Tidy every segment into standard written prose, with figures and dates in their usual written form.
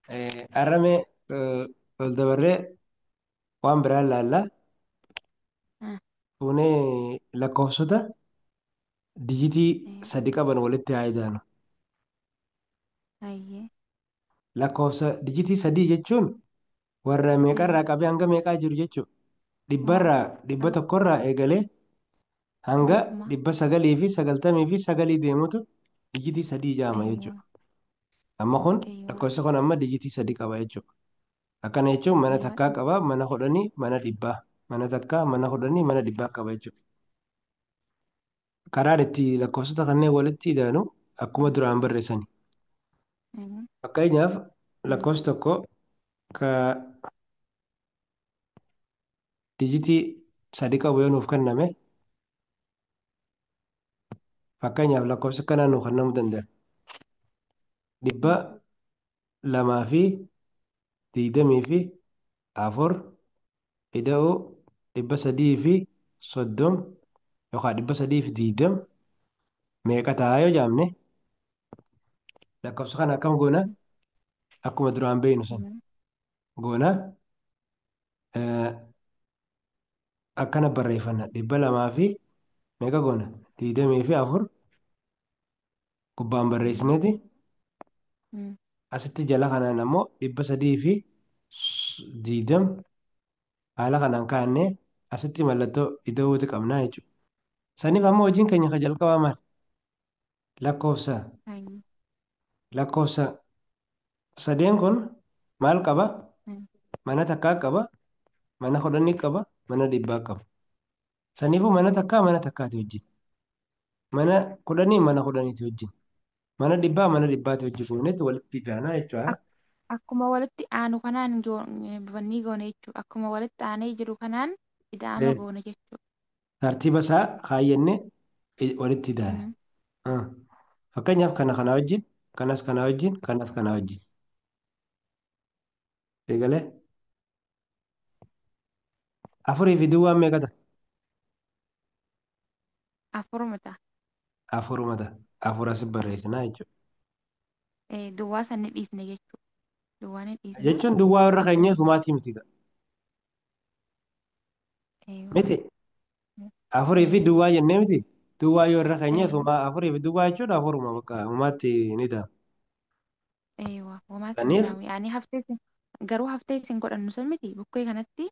Arame ol dabarree waan biraa ilaallaa. Ah, Fuunee lakkoofsota dijitii eh, sadi qaban walitti haa idaanu. Hayyee. Lakkoofsa dijitii sadii jechuun warra Eh, meeqarraa qabee hanga meeqaa jiru jechuudha. Waa. Dhibbarraa dhibba Kam? tokkorraa eegalee hanga Hanga kuma. 999 deemutu dijitii sadii jaama Eeywa. jechuudha. Amma kun Eeywa. lakkoofsa kun amma dijitii sadii qaba jechuudha. Akkana jechuun mana Eeywa. takkaa qaba, mana kudhanii, mana dhibbaa. Mana takkaa, mana kudhanii, mana dhibbaa qaba jechuudha. Karaan itti lakkoofsota kanneen walitti idaanu akkuma duraan barreessani. Mhm. Fakkeenyaaf Mm. lakkoofsi tokko ka dijitii sadi qabu yoo nuuf kenname, fakkeenyaaf lakkoofsa kanaan nuuf kennamuu danda'a. Dhibba Mm. lamaa fi 24 ida'uu 330 yookaan 320 meeqa ta'a yoo jaamne lakkoofsa kana akkam goona akkuma duraan beeknu san Mm. goona akkana barreeffanna 200 fi meeqa goona 24 gubbaan Mm. barreessineeti Mm. asitti jala kanaan ammoo 320 haala kanaan kaa'annee asitti mallattoo ida'uuti qabnaa jechuudha. Saniif ammoo hojiin keenya ka jalqabaa maal? Lakkoofsa Hayyee. lakkoofsa sadeen kun maal qaba? Mm. Mana takkaa qaba, mana kudhanii qaba, mana dhibbaa qaba. Saniifuu mana takkaa mana takkaati wajjin. Mana kudhanii mana kudhaniiti wajjin. Mana dhibbaa mana dhibbaati wajjin fuunetti walitti idaanaa jechuudha. Ak- Akkuma walitti aanu kanaan bifannii goone jechuudha. Akkuma walitti aanee jiru kanaan ida'ama Eh, goone jechuudha. Tartiiba isaa kaayyannee walitti idaane. Mm. Ah. Fakkeenyaaf kana wajjin, kanas kana wajjin, kanas kana wajjin. Eegalee afurii fi duwwaan meeqa ta'a? Afuruma ta'a. Afuruma ta'a. Afur as barreessinaa jechuudha. Duwwaa san ni dhiisne jechuudha. Duwwaa ni dhiisna. Jechuun duwwaa warra keenyaa sumaatii miti ga'a. Eeywa. Miti afurii fi duwwaa jennee miti. Duwwaa yoo irra keenyaa Eeywa. sumaa afurii fi duwwaa jechuudha afuruma bakka umaatti ni ta'a. Eeywa. Homaatti ni Saniif daamu. Yaani garuu haftee isin godhannu san miti. Bukkee kanatti gara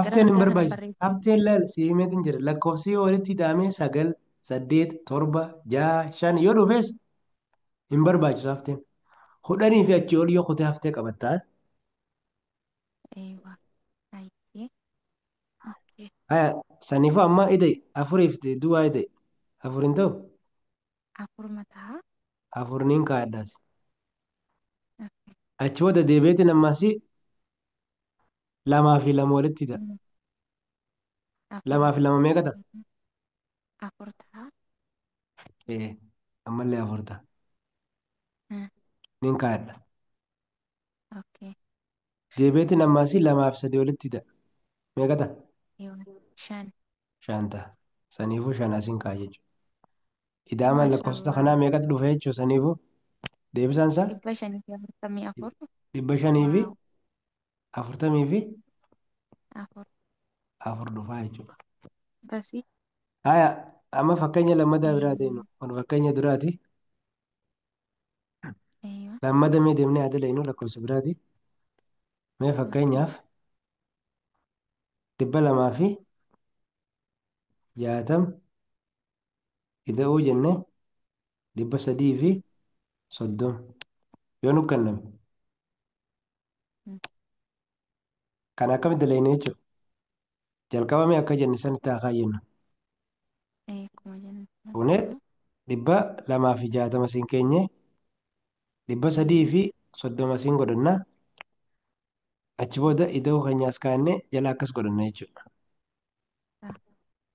hafteen hin mirgaa kana barbaachisu. barreessu. Hafteen laal siimeetiin jira. Lakkoofsi yoo walitti hidhamee 9, 8, 7, 6, 5 yoo dhufes hin barbaachisu hafteen. Kudhanii fi achii ol yoo kutee haftee qabattaa. Eeywa. Hayyee. Okay. Saniifuu amma ida'e afurii fi duwwaa ida'e. Afur hin ta'u Afuruma ta'a. afurniin kaa'adhaas. Okay. Achi booda deebi'eetiin ammas lamaa fi lama walitti hidha. Mm. Lamaa Afurii fi lama fi meeqa ta'a? afur ta'a. Ee, ammallee afur ta'a. Mm. Nin kaa'adha. Okay. Deebi'eetiin ammas lamaa fi sadii walitti hidha. Meeqa ta'a? Eeywa. Shan. 5 ta'a. Saniifuu 5 asiin kaa'a jechuudha. Ida'amaan lakkoofsota Maashaallah. kanaa meeqatti dhufe jechuudha saniifuu deebisaan isaa 544. 500 fi Waaw. 40 fi Afur. 4 dhufaa jechuudha. Basii. Amma fakkeenya lammadaa biraa deemnu. Eeywa. Kun fakkeenya duraati. Eeywa. Lammada mee deemnee haa dalagnu lakkoofsa biraati. Mee Okay. fakkeenyaaf 260 ida'uu jennee 330 yoo nu kenname. Mm. Kan akkamitti dalagne jechuudha. Jalqabame akka jenne sanitti haa kaayyennu. Akkuma jennu Fuunee ta'a. 260 siin keenye dhibba Mm. sadii fi 30 siin godhanna. Achi booda ida'uu keenyaas kaannee jala akkas godhanna jechuudha.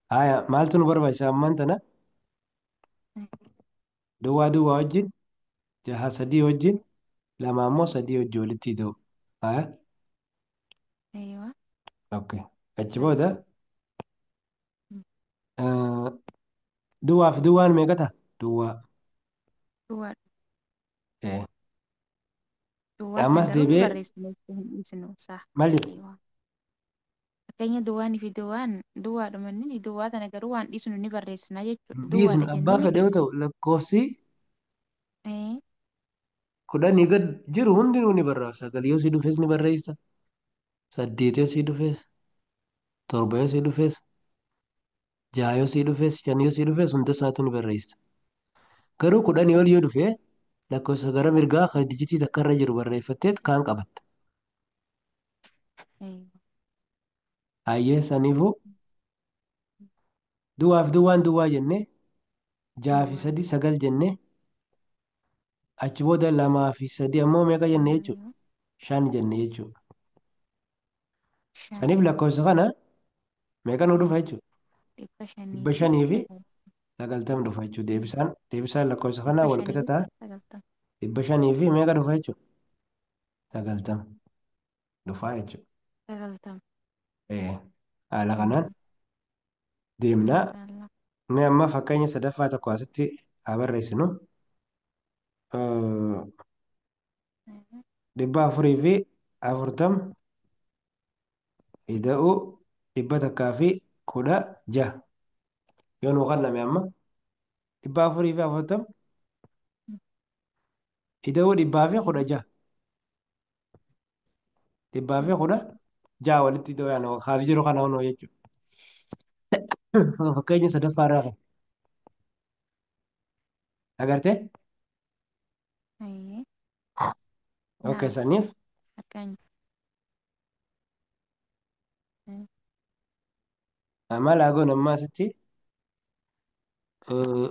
Ta'a. Maaltu nu barbaachisa ammaan tana? Mm. Duwwaa duwwaa wajjin, jaha sadii wajjin, lama ammoo sadii wajjin walitti ida'u. Eeywa. Okay. Achi Ta'a. booda Mm. eh, duwwaa fi duwwaan meeqa ta'a? Duwwaa. Duwwaa. Eh, Duwwaa sana Ammas garuu ni deebi'ee barreessina jechuun hin dhiisnu saa. maal jedhe? Eeywa. Fakkeenya duwwaanii fi duwwaan duwwaadhuma inni duwwaa sana garuu waan dhiisnu ni barreessina jechuudha. Dhiisnu Duwwaadha abbaa jennee fedhe miti. yoo ta'u lakkoofsi Ee, kudhanii gad jiru hundinuu ni barreessa. Sagal yoo si dhufes ni barreessa. Saddeet yoo si dhufes, torba yoo si dhufes, jaha yoo si dhufes, shan yoo si dhufes hunda isaatu ni barreessa. Garuu kudhanii ol yoo dhufe lakkoofsa gara mirgaa kan dijitii takka irra jiru barreeffatteet kaan qabatta. eeywa. Hayyee saniifuu duwwaaf duwwaan duwwaa jennee jaha fi Duwwaa. sadii sagal jennee achi booda lamaa fi sadii ammoo meeqa jenne jechuudha? Eeywa. Shan jenne jechuudha. Shan. Saniif lakkoofsa kana meeqa nu dhufa jechuudha? Dhibba shanii Dhibba fi shanii fi sagal. 90 dhufa jechuudha. Mm. Deebisaan lakkoofsa kanaa Dhibba wal shanii qixa fi ta'a. 90. 500 fi meeqa dhufa jechuudha? 90 dhufa jechuudha. 90. Haala kanaan Mm. deemnaa. Maashaallah. Inni amma fakkeenya sadaffaa tokko asitti haa barreessinu. Eh, Eeywa. 440 ida'uu 116 yoo nu kanname amma 440 Mm. ida'uu Eeywa. 116 116 walitti ida'uu yaana haaf jiru kana hunoo jechuudha. Fakkeenya sadaffaa irraa kan agartee? Eeyyee. Okay, Naam. saniif Akkaan. Mm. amala goon amma asitti eh,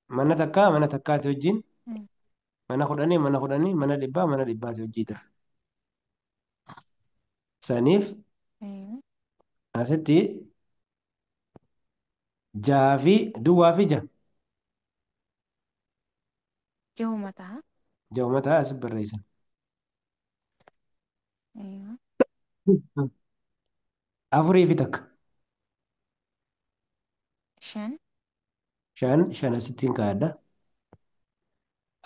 mana takkaati wajjin Mm. mana dhibbaati wajjiidha. Saniif Eeywa. asitti jaha fi duwwaa fi jaha Jahuma ta'a. jahuma ta'a asif barreessan. Eeywa. Afurii fi takka Shan. shan asittiin kaa'adha.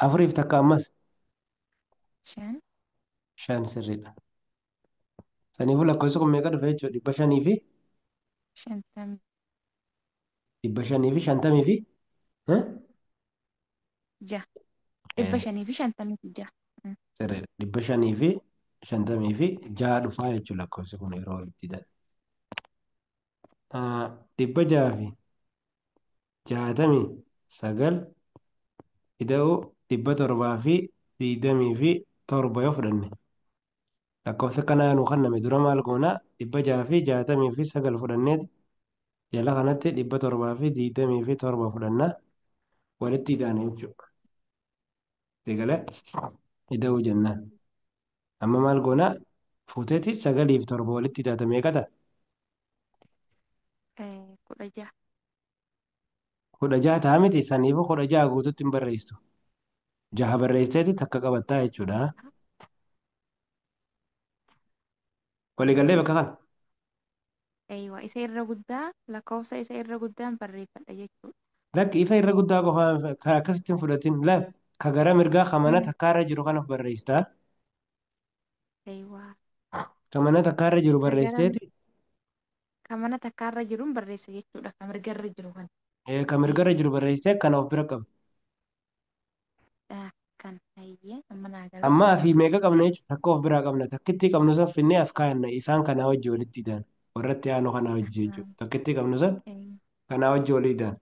Afurii fi takka ammas Shan. shan sirriidha. Saniifuu lakkoofsi kun meeqa dhufe jechuudha? 500 fi Shantamii. 50 fi eh? Jaha. Eh, 556. Mm. sirriidha. 556 dhufaa jechuudha lakkoofsi kun yeroo walitti hidhan. 669 ida'uu 727 yoo fudhanne lakkoofsa kanaa nu kanname dura maal goonaa 669 fudhannee jala kanatti 727 fudhannaa walitti hidhaane jechuudha. Eegalee ida'uu jennaan. Amma maal goonaa fuuteeti 9 fi 7 walitti hidhata meeqa ta'a? 16. 16 ta'a miti saniifuu 16 guututti hin barreessitu. Jaha barreessiteeti takka qabattaa jechuudha. Waliigallee bakka kana. Eeywa. Isa irra guddaa lakkoofsa isa irra guddaan barreeffadha jechuudha. Lakki isa irra guddaa qofaan kan akkasitti hin fudhatin. Ka gara mirgaa ka mana Mm. takkaarra jiru kana barreessita. Eeywa. Ka mana takkaarra jiru Kagaran barreessiteeti. kan mana takkaarra jiruun barreessa jechuudha. Kan mirgarra jiru kan. Ka mirgarra jiru barreessitee kana of bira qabdi. Kan hayyee amma naa galee. Amma fi meeqa qabna jechuudha takka of biraa qabna. Takkitti qabnu san finnee as kaa'anna isaan kanaa hojii walitti hidhan. Warratti aanu kanaa hojii jechuudha. Takkitti qabnu san kanaa hojii walii hidhan.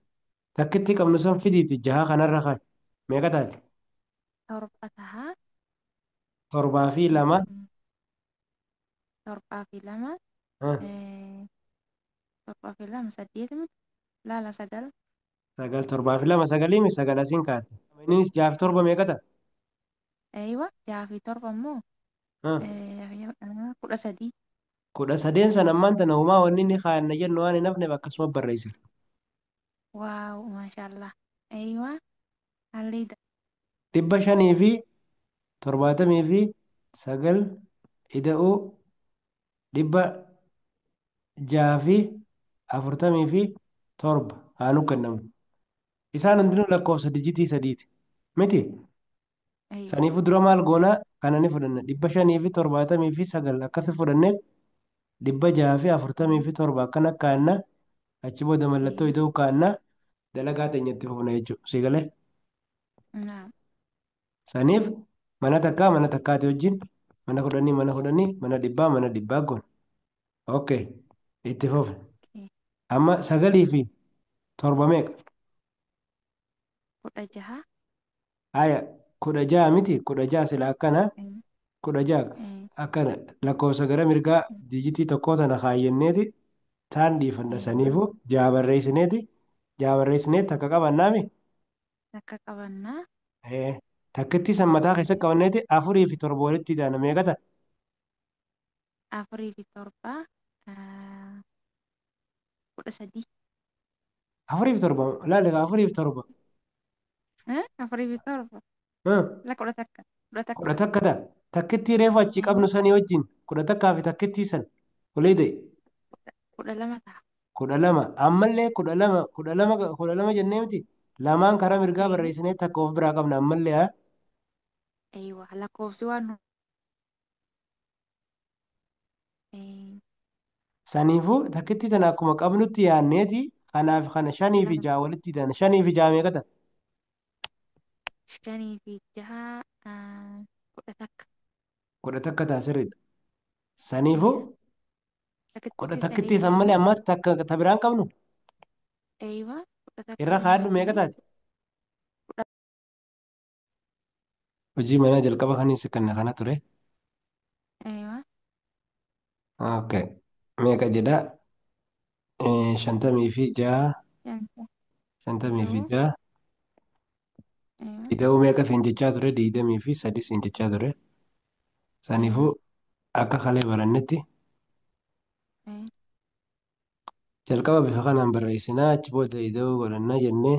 Takkitti qabnu san fidiiti jaha kanarra kaa'i. Meeqa taati? Torba tahaa. Torbaa fi lama. Torbaa fi lama. eh, Torbaa fi lama 8 miti. Laala 9. Sagal torbaa fi lama sagalii mi sagal asiin kaa'atte. Innis jaha fi torba meeqa ta'a? Eeywa. 6 fi torba immoo Eh, 13. 13 san ammaan tana homaa wanni inni kaa'anna jennu waan hin hafneef akkasuma barreessina. Waaw maashaallah. Eeywa. Haalli 579 ida'uu 647 haa nu kennamu. Isaan hundinuu lakkoofsa dijitii sadiiti. Miti Aywa. Saniifuu dura maal goonaa kana ni fudhanna 579 akkasi fudhannee 647 akkana kaa'annaa achi booda mallattoo Aywa. itoo kaa'annaa dalagaa teenyatti fufna jechuudha. Si galee Naam. saniif mana takkaati wajjin mana dhibbaa goona. Okay itti fufe. Okay. Amma 9 fi 7 meeqa? 16. Haya 16 miti 16 sila akkana Aywa. 16 Aywa. akkana lakkoofsa gara mirgaa dijitii tokkoo tana kaayyanneeti taan dhiifanda Aywa. saniifuu jaa barreessineet takka qabannaami. Takka qabannaa. Takkittii san mataa keessatti qabanneeti 4 fi 7 walitti daana meeqata? 4 fi 7. 13. 4 fi 7 laale 4 fi 7 4 fi 7. La 11. 11. 11 ta'a. Takkittii reefu achi Aywa. qabnu sanii wajjin 11 fi takkittii san walii ta'e 12 ta'a. 12 ammallee 12 jennee miti lamaan karaa mirgaa Aywa. barreessinee takka of biraa qabna ammallee haa. Aywa. Lakkoofsi waan. Eh, Saniifuu takkittii tana akkuma qabnutti yaanneeti kanaaf kana 5 fi 6 walitti daana 5 fi 6 meeqata? 5 fi 6. 11. 11 ta'a sirriidha. Saniifuu Takkittii san takkittii san eenyu? malee ammas takka ta biraan qabnu Aywa. irra 11 kaadhu meeqa malee. taati? Hojii manaa jalqaba kanis kan kana ture. Aywa. Okay. Meeqa jedha? 56 Shanta. 56 Ida'uu. Aywa. ida'uu meeqa siin jechaa ture? 23 siin jechaa ture. Aywa. Saniifuu akka kalee barannetti Aywa. jalqaba bifa kanaan barreessinaa achi booda ida'uu godhannaa jennee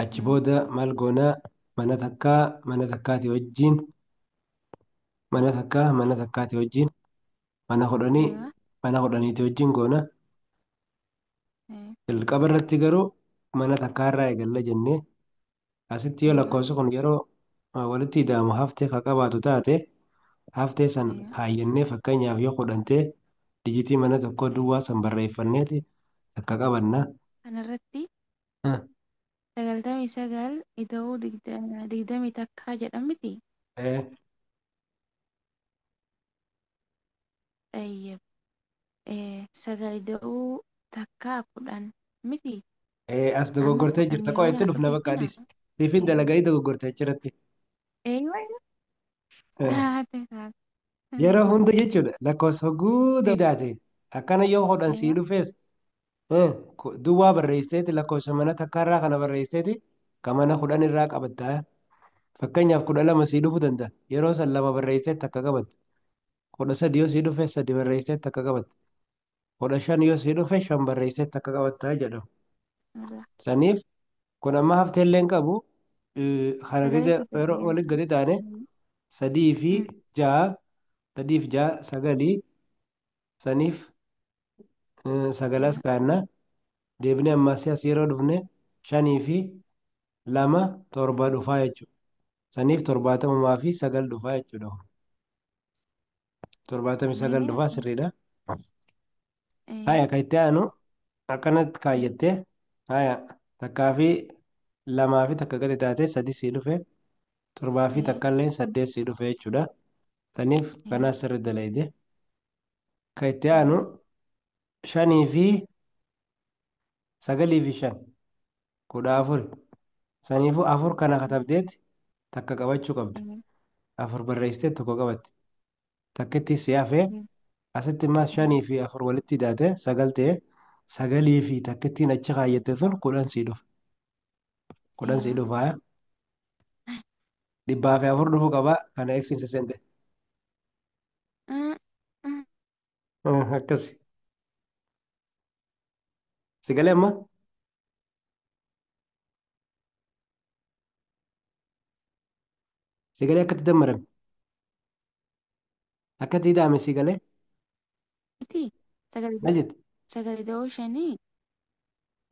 achi Mm. booda maal goonaa mana takkaati wajjin mana takkaati wajjin mana kudhanii Aywa. mana kudhaniiti wajjin goona. Aywa. Jalqaba irratti garuu mana takkaarraa eegalla jennee asitti yoo Aywa. lakkoofsi kun yeroo walitti ida'amu haftee ka qabaatu taate haftee san Aywa. kaayyannee fakkeenyaaf yoo kudhantee dijitii mana tokkoo Aywa. duwwaa san barreeffanneeti takka qabanna. Kanarratti Ah, 99 ida'uu 20 takka jedhamiti. eh, Ayyab. Sagal ida'uu takka 10 miti. As Amma dogoggortee 10 jirta koo yeroo itti nyaatu dhufna bakka jechuudha. adis siifin dalaganii dogoggortee achirratti. Aywa. Eh, Taate taate. Yeroo hunda jechuudha lakkoofsa guutuu taate akkana yoo hodhan sii Aywa. dhufees duwwaa barreessiteeti lakkoofsa mana takkaarraa kana barreessiteeti ka mana 10 irraa qabattaa. Fakkeenyaaf 12 sii dhufuu danda'a. Yeroo san 2 barreessiteet takka qabatte. 13 yoo sii dhufe 3 barreessiteet takka qabatte. 15 yoo sii dhufe 5 barreessiteet takka qabattaa jedhamu. Saniif kun amma hafteellee hin qabu. Kana Sagalee keessa fi yeroo saddeet. walitti gadi taane sadii fi ja'a sadiif ja'a sagalii saniif sagalas kaanna deebinee ammaas as yeroo dhufne 5 fi 2 torba dhufaa jechuudha. Saniif 70 fi 9 dhufaa jechuudha. 79 dhufaa sirriidha. Haya kan itti aanu akkanatti kaayyattee haya takkaa fi 2 fi takka gadi taatee 3 sii dhufe 7 fi takka illee 8 sii dhufe jechuudha. Saniif kanaas sirri dalayde. Kan itti aanu 5 fi 9 fi 5 14 saniifuu 4 kana katabdeeti takka qabachuu qabdi. 4 barreessitee tokko qabatte. Takkitti si hafee asitti immas 5 fi 4 walitti hidhaate 9 ta'e 9 fi takkittiin achi kaayyatte sun 10 sii dhufa. 10 sii dhufa. 400 dhufuu qaba. Kana eegsiisa seente. Akkasi. Si galee amma? Si galee akkatti dammarame? Akkatti hidhaame si galee? Maal jette? Sagal ida'uu 5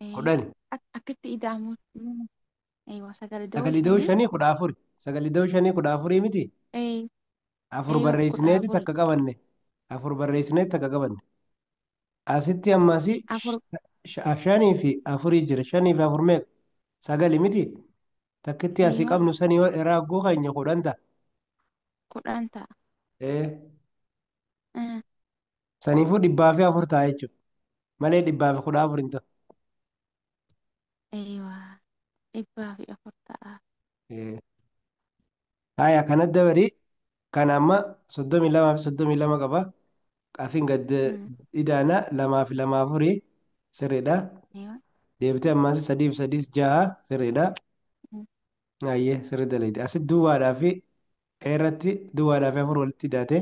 10. akkatti ida'amu. Sagal ida'uu Sagal ida'uu 5 5 14. sagal ida'uu shanii 14 miti. ee, Afur kudha barreessineeti afuri. takka qabanne. Afur barreessineeti takka qabanne. Asitti ammasii Afur, shanii fi afurii jira. Shanii fi afur meeqa? Sagali miti. Takkitti asii eeywa, qabnu sanii raaguu keenya 10 ta'a. 10 ta'a. Ee, Eh, saniifuu dhibbaa fi afur ta'a jechuudha. Malee dhibbaa fi 14 hin ta'u. eeywa, 400 ta'a. Ee, Haaya kanatti dabarii kan amma 32 fi 32 qaba. Asiin gad Mm, idaana 2 fi 2 afurii sirriidha. eeywa, Deebitee ammaas 3 fi 3 6 sirriidha. mm, Ayyee sirrii daleeti. Asitti duwwaadhaa fi dheeratti duwwaadhaa fi afur walitti hidhaate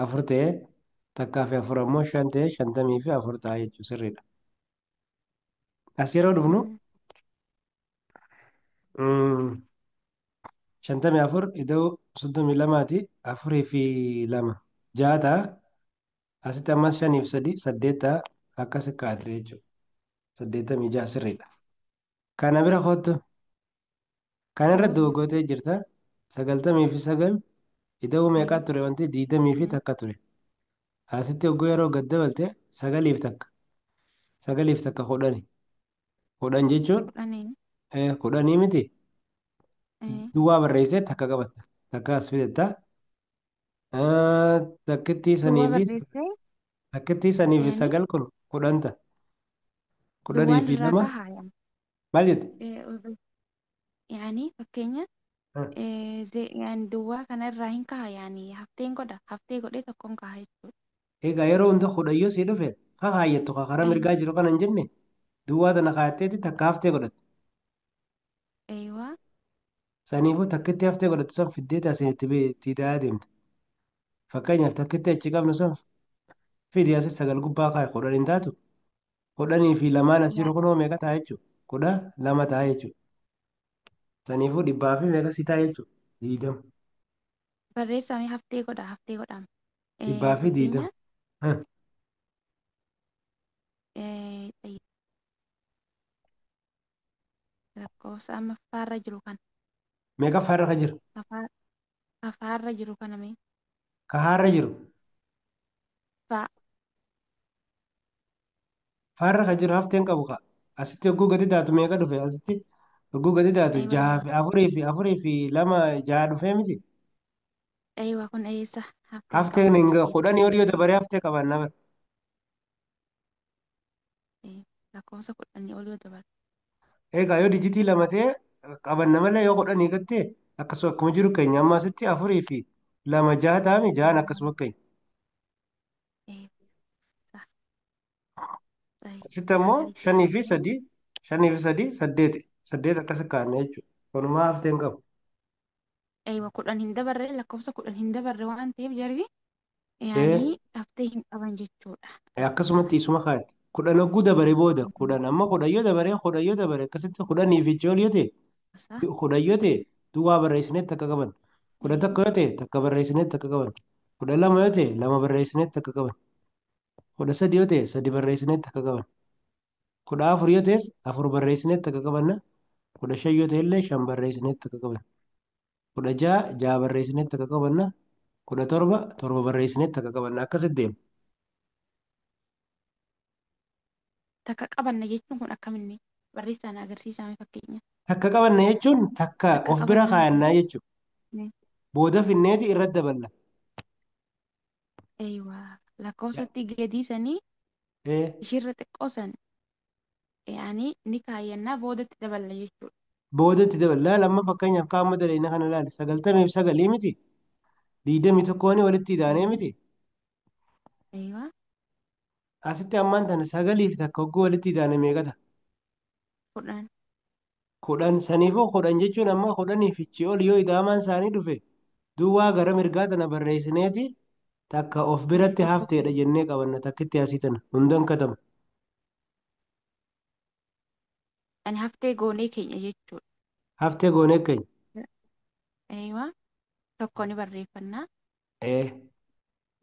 afur ta'ee takkaa fi afur ammoo 5 ta'ee 50 fi afur ta'a jechuudha sirriidha. As yeroo dhufnu mm, 54 ida'uu 32ti afurii fi 2 6 ta'a. Asitti ammas 5 fi 3 8 ta'a. Akkas kaa'ate jechuudha. 86 sirriidha. Kana bira kottu. Kana irratti mm, dogoggortee jirta. 90 fi 9 ida'uu meeqaa eeywa, ture wanti 20 fi mm, takka ture. Asitti hogguu yeroo gad dabalte sagaliif takka. Sagaliif takka 10. 10 jechuun 10, 10 miti. ee, Duwwaa barreessee takka qabatta. Takka as fidetta. Takkittii sanii duwwaa fi barreessee, takkittii sanii fi yaani, 9 kun 10 ta'a. 10 duwwaan fi irraa 2 kahaa yaani. maal jette? Yaani fakkeenya, yaani duwwaa kana irraa hin kaha yaani hafteen godha. Haftee godhee tokkoon kaha jechuudha. Egaa yeroo hunda kudhayyoo sii dhufe kakaayyattu karaa Ee, mirgaa jiru kana hin jenne duwwaa tana kaayatteeti takka haftee godhatte. eeywa, Saniifuu takkitti haftee godhattu san fiddee taasisan itti daa'aa deemte. Fakkeenyaaf takkitti achi qabnu san fidii asii 9 gubbaa kaaye 10 hin taatu. 10 fi lamaan as jiru kunoo meeqa ta'a jechuudha? 12 ta'a jechuudha. Saniifuu dhibbaa fi meeqa si ta'a jechuudha? 20. barreessamee haftee godha. Haftee godhama. Dhibbaa fi 20. Fakkeenya, Hah, ee, lakkoofsa amma faarra jiru kana. Meeqa faarra ka jiru? Afaa- Afaarra jiru kana mee? Ka haarra jiru? Fa, Faarra ka jiru hafteen qabu ka. Asitti hogguu gadi daatu meeqa dhufe? Asitti hogguu gadi daatu eeywa, 6 fi afurii fi 2 6 dhufee miti? eeywa kun eessa? Hafteen Hafteen qabu hin achi keessa. 10 olii yoo dabaree haftee qabaannaa bara. Ee, lakkoofsa 10 ol yoo dabale. Egaa yoo dijitii lama ta'e qabanna malee yoo 10 gattee akkasuma akkuma jiru keenya amma asitti afurii fi 2 6 ta'ame 6 Eeywa, akkasuma keenya. eeywa, sahi, Asitti ammoo sagalii fi 5 fi 3 afur. 5 fi 3 8 8 akkas kaa'anne jechuudha. Walumaa hafteen qabu. Eeywa 10 hin dabarre lakkoofsa 10 hin dabarre waan ta'eef jarri Ee yaanii haftee hin qaban jechuudha. akkasumatti isuma kaa'atti. 10 hogguu dabaree booda 10 amma 10 yoo dabaree 10 yoo dabare akkasitti 10 fi ol yoo ta'e Isa, 10 yoo ta'e duwwaa barreessinetti akka qaban. 11 yoo ta'e takka barreessinetti akka qaban. 12 yoo ta'e 2 barreessinetti akka qaban. 13 yoo ta'e 3 barreessinetti akka qaban. 14 yoo ta'es 4 barreessinetti akka qabanna. 15 yoo ta'e illee 5 barreessinetti akka qaban. 16 6 barreessinetti akka qabanna. 17 7 barreessinetti akka qabanna. Akkasitti deema. takka qabanna jechuun kun akkamitti barreessaan agarsiisame fakkeenya. Takka qabanna jechuun takka Takka of bira qabanna kaayannaa jechuun. jechuudha. Booda finneeti irratti daballa. Eeywa lakkoofsatti gadiisanii ishirra xiqqoosan yaanii ni kaayyannaa boodatti daballa jechuudha. Boodatti daballa. Lamma fakkeenyaaf kaa'ama daleena kana ilaali. 99 miti. 21 walitti hidhaanee Eeywa, miti. eeywa, Asitti ammaan tana 9 fi takka hogguu walitti hidhaane meeqata? 10, 10 saniifuu 10 jechuun amma 10 fichi ol yoo ida'amaan isaanii dhufe duwwaa gara mirgaa tana barreessineeti takka of biratti tokkotti hafteedha jennee qabanna takkitti asii tana hundan katama. ani haftee goonee keenya jechuudha. Haftee goonee keenya. Eeywa tokko ni barreeffannaa. Ee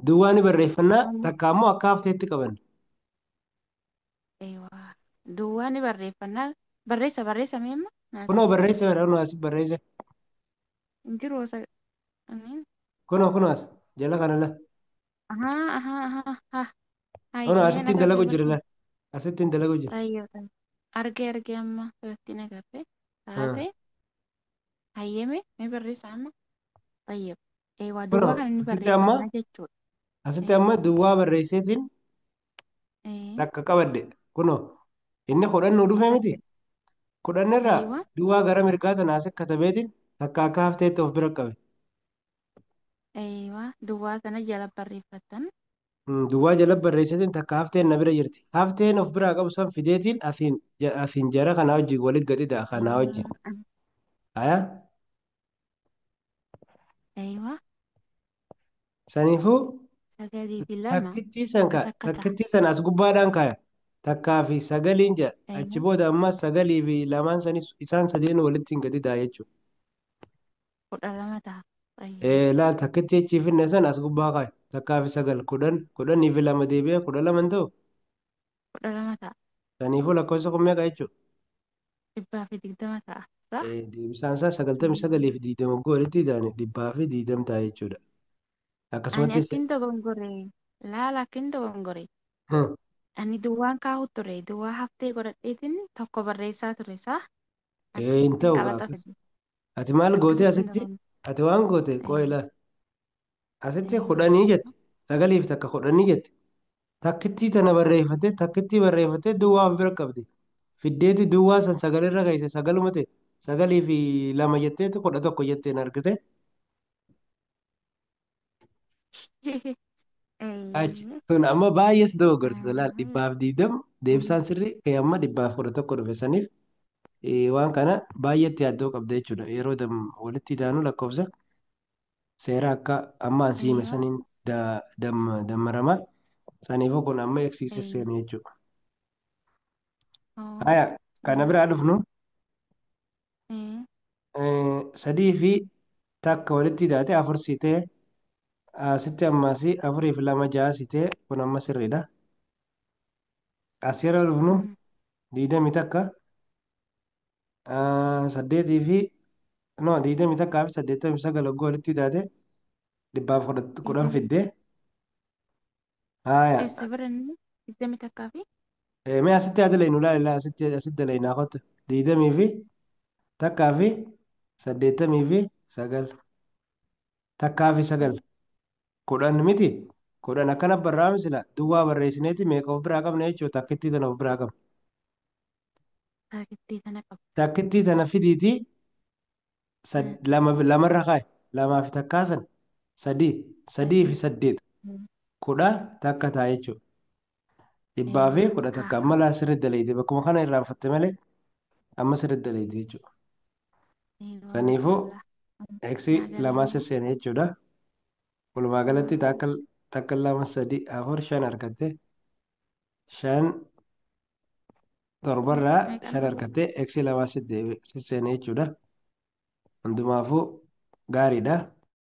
duwwaa ni barreeffannaa Tokko takka ammoo akka hafteetti qabanna. eeywa duwwaa ni barreeffannaa barreessa barreessamee amma naa Kunoo kenna. barreessa bara kunoo asii barreessa. hin jiru amiin. Kunoo as jala kana la. Ahaa ahaa ahaa haa Kunoo hayyeen asittiin agarree dalagu jira barre la. Asittiin dalagu jira. tayyoo argee amma irrattiin agarree Ah. taate hayyeme mee barreessa amma tayyoo waa Kunoo duwwaa kana ni asitti amma barreeffannaa jechuudha. asitti amma duwwaa barreesseetiin Eh, takka qabadde. Kunoo inni kudhan nuu dhufe miti. takka Kudhanirraa aywa duwwaa gara mirgaa tanaa as katabeetiin takka akka hafteetti of bira qabe. aywa duwwaa sana jala barreeffatan Duwwaa jala barreesseetiin takka hafteen na bira jirti. Hafteen of biraa qabu san fideetiin asiin jara kanaa wajjin walitti gadhiidha kanaa wajjin. Aya aywa saniifuu sagalii fi lama as akka ta'a takkittii san as gubbaadhaan kaaya. Takkaa fi sagaliin jedha. Achi aywa booda ammas sagalii fi lamaan sanis isaan sadeen walitti hin gadhiidha jechuudha. 12 ta'a aywa Laal takkittii achi finne san as gubbaa kaaya. Takkaa fi sagal kudhanii fi lama deebi'ee 12 ta'u. 12 ta'a Saniifuu lakkoofsa kun meeqa jechuudha? 120 ta'a sa Deebisaan isaa 99 fi 20 hoggoo walitti hidhaani 120 ta'a jechuudha. ani Akkasumatti akkin dogongore laala akkin dogongore hmm, ani duwwaan kaa'u ture duwwaa haftee godhadheetiin tokko barreessaa ture saa hin akkin ta'u qalaxa akkas. fide Ati maal goote akkasitti asitti? dogongore Ati waan goote qooyila. Asitti kudhanii jette. Sagaliif takka kudhanii jette. Takkittii tana barreeffate takkittii barreeffate duwwaa of bira qabdi. Fiddeeti duwwaa san sagalirra geesse sagaluma ta'e sagalii fi lama jetteetti 11 jetteen argite. Achi sun amma baay'ees dogoggorsiisa laal dhibbaaf 20 deebisaan sirrii kee amma dhibbaaf 11 dhufe saniif waan kana baay'eetti yaaddoo qabda jechuudha. Yeroo walitti hidhaanu lakkoofsa seera akka ammaan siime aywa saniin dammaramaa saniifuu kun amma eegsiisa aywa seene jechuudha. oo Haya kana aywa biraa dhufnu eh sadii fi takka walitti hidhaate afur sitee asitti ammaasii afurii fi lama ja'a sitee kun amma sirriidha. As yeroo dhufnu mm, 20 takka saddeetii fi no 20 takkaa fi 89 hoggoo walitti hidhaate dhibbaaf 10 digdami fiddee. Haya eessa biranni digdami takkaa fi mee asitti haa dalaynu laala asitti dalaynaa kottu 20 fi takkaa fi 89 takkaa fi 9 10 miti 10 akkana barraa'ame sila duwwaa barreessineeti meeqa of biraa qabna jechuudha takkittii tana of biraa qabna. taakittii tana qabu Takkittii tana fidiitii mm, lamarra kaaye lamaa fi takkaa san sadii fi sadii 8 mm, 10 takka ta'a jechuudha. Dhibbaa fi aywa 10 takka haa amma laa sirriitti dalayte bakkuma kana irraanfatte malee amma sirriitti dalayte jechuudha. aywa Saniifuu mashallah eegsii naa galee lamaa amma sesseene jechuudha. Walumaa galatti oo takka lama sadii afur shan argatte shan torbarraa meeqan shan hafe argatte eegsii lamaa sesseene jechuudha. Hundumaafuu gaariidha.